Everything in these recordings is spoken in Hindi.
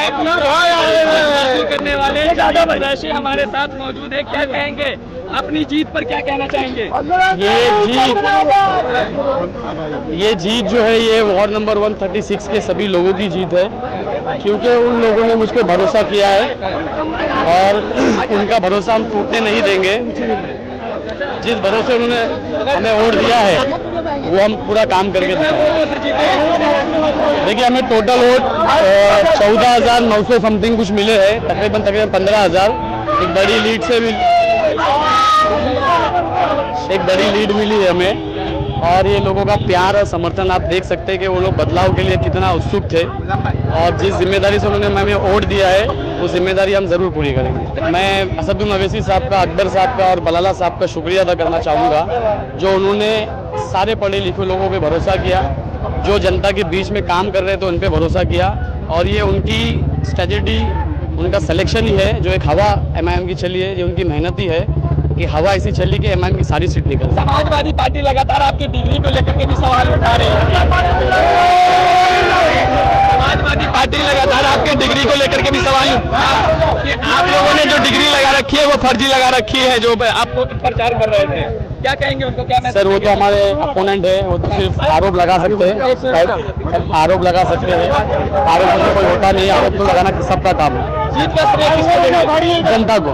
करने वाले कुरैशी हमारे साथ मौजूद है, क्या कहेंगे? अपनी जीत पर क्या कहना चाहेंगे? ये जीत जो है ये वार्ड नंबर 136 के सभी लोगों की जीत है, क्योंकि उन लोगों ने मुझ पर भरोसा किया है और उनका भरोसा हम टूटने नहीं देंगे। जिस भरोसे उन्होंने हमें वोट दिया है वो हम पूरा काम करके दिखाएंगे। देखिए, हमें टोटल वोट 14,900 समथिंग कुछ मिले हैं, तकरीबन 15,000। एक बड़ी लीड मिली है हमें, और ये लोगों का प्यार और समर्थन आप देख सकते हैं कि वो लोग बदलाव के लिए कितना उत्सुक थे, और जिस जिम्मेदारी से उन्होंने हमें वोट दिया है वो जिम्मेदारी हम ज़रूर पूरी करेंगे। मैं असदुद्दीन अवैसी साहब का, अकबर साहब का और बलाला साहब का शुक्रिया अदा करना चाहूँगा, जो उन्होंने सारे पढ़े लिखे लोगों पर भरोसा किया, जो जनता के बीच में काम कर रहे थे उन पर भरोसा किया, और ये उनकी स्ट्रेटेजी, उनका सिलेक्शन ही है। जो एक हवा एमआईएम की चली है, ये उनकी मेहनत ही है कि हवा ऐसी चली कि एमआईएम की सारी सीट निकल। समाजवादी पार्टी लगातार आपकी डिग्री को लेकर के भी सवाल उठा रही है। समाजवादी पार्टी लगातार आपके डिग्री को लेकर के भी सवाल कि आप लोगों ने जो डिग्री लगा रखी है वो फर्जी लगा रखी है, जो आपको प्रचार कर रहे थे, क्या कहेंगे उनको? क्या सर, वो तो हमारे अपोनेंट है, वो तो सिर्फ आरोप लगा सकते हैं, आरोप लगा सकते हैं। आरोप से कोई होता नहीं, आरोप तो लगाना सबका काम है। जीत का श्रेय किसको देंगे? जनता को,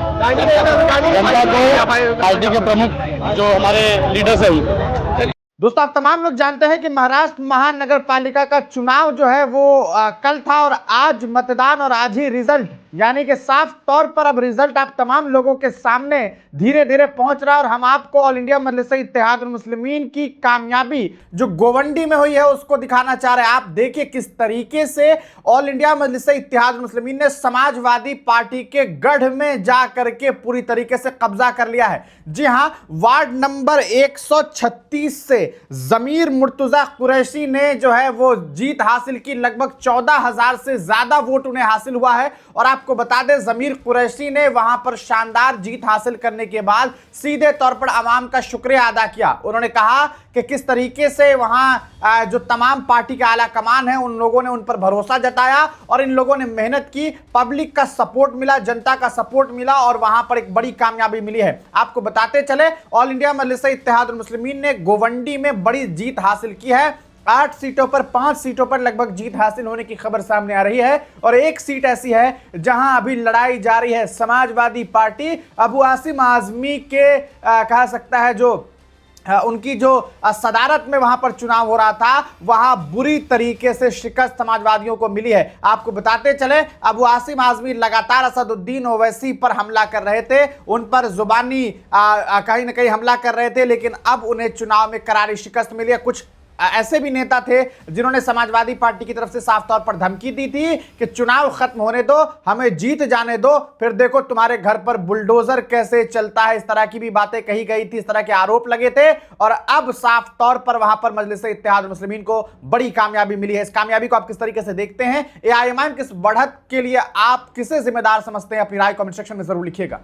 पार्टी के प्रमुख जो हमारे लीडर्स हैं उनको। दोस्तों, आप तमाम लोग जानते हैं कि महाराष्ट्र महानगर पालिका का चुनाव जो है वो कल था, और आज मतदान और आज ही रिजल्ट, यानी कि साफ तौर पर अब रिजल्ट आप तमाम लोगों के सामने धीरे धीरे पहुंच रहा है। और हम आपको ऑल इंडिया मजलिस इत्तेहादुल मुस्लिमीन की कामयाबी जो गोवंडी में हुई है उसको दिखाना चाह रहे हैं। आप देखिए किस तरीके से ऑल इंडिया मजलिस इत्तेहादुल मुस्लिमीन ने समाजवादी पार्टी के गढ़ में जा करके पूरी तरीके से कब्जा कर लिया है। जी हां, वार्ड नंबर 136 से जमीर मुर्तजा कुरैशी ने जो है वो जीत हासिल की। लगभग 14,000 से ज्यादा वोट उन्हें हासिल हुआ है। और आपको बता दें, जमीर कुरैशी ने वहां पर शानदार जीत हासिल करने के बाद सीधे तौर पर आवाम का शुक्रिया अदा किया। उन्होंने कहा कि किस तरीके से वहां जो तमाम पार्टी के आला कमान है उन लोगों ने उन पर भरोसा जताया और इन लोगों ने मेहनत की, पब्लिक का सपोर्ट मिला, जनता का सपोर्ट मिला और वहां पर एक बड़ी कामयाबी मिली है। आपको बताते चले, ऑल इंडिया मजलिस इत्तेहादुल मुस्लिमीन ने गोवंडी में बड़ी जीत हासिल की है। 8 सीटों पर 5 सीटों पर लगभग जीत हासिल होने की खबर सामने आ रही है, और एक सीट ऐसी है जहां अभी लड़ाई जारी है। समाजवादी पार्टी अबू आसिम आजमी के कहा सकता है जो उनकी जो सदारत में वहां पर चुनाव हो रहा था, वहां बुरी तरीके से शिकस्त समाजवादियों को मिली है। आपको बताते चले, अबू आसिम आजमी लगातार असदुद्दीन ओवैसी पर हमला कर रहे थे, उन पर जुबानी कहीं ना कहीं हमला कर रहे थे, लेकिन अब उन्हें चुनाव में करारी शिकस्त मिली है। कुछ ऐसे भी नेता थे जिन्होंने समाजवादी पार्टी की तरफ से साफ तौर पर धमकी दी थी कि चुनाव खत्म होने दो, हमें जीत जाने दो, फिर देखो तुम्हारे घर पर बुलडोजर कैसे चलता है। इस तरह की भी बातें कही गई थी, इस तरह के आरोप लगे थे, और अब साफ तौर पर वहां पर मजलिस इत्तेहादुल मुस्लिमीन को बड़ी कामयाबी मिली है। इस कामयाबी को आप किस तरीके से देखते हैं? एआईएमआईएम किस बढ़त के लिए आप किसे जिम्मेदार समझते हैं? अपनी राय कमेंट सेक्शन में जरूर लिखिएगा।